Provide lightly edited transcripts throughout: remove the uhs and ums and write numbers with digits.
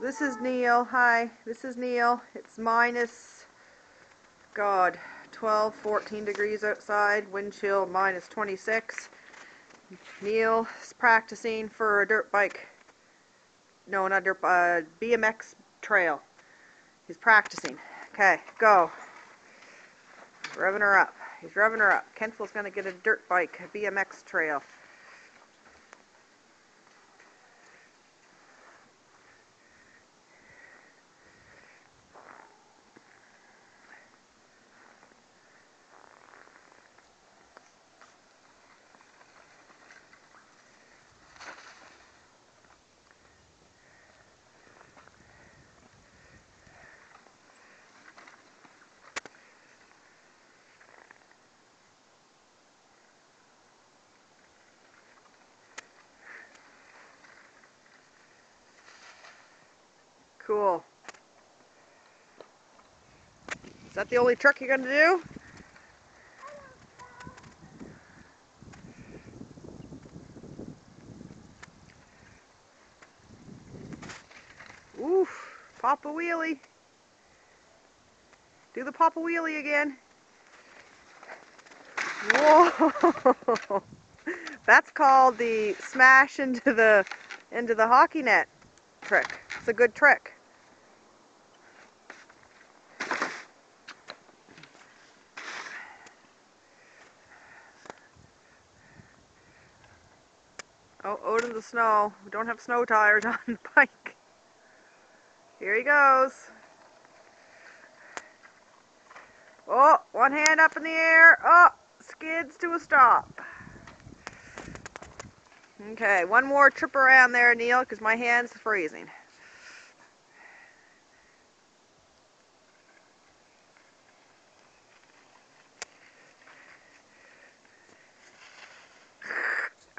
This is Neil. Hi, this is Neil. It's minus, God, 12, 14 degrees outside. Wind chill minus 26. Neil is practicing for a dirt bike. No, not dirt, BMX trail. He's practicing. Okay, go. Revving her up. He's revving her up. Kentville's going to get a dirt bike, a BMX trail. Cool. Is that the only trick you're going to do? Oof. Pop a wheelie. Do the pop a wheelie again. Whoa. That's called the smash into the hockey net trick. It's a good trick. Oh, out in the snow. We don't have snow tires on the bike. Here he goes. Oh, one hand up in the air. Oh, skids to a stop. Okay, one more trip around there, Neil, because my hand's freezing.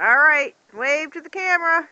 All right, wave to the camera.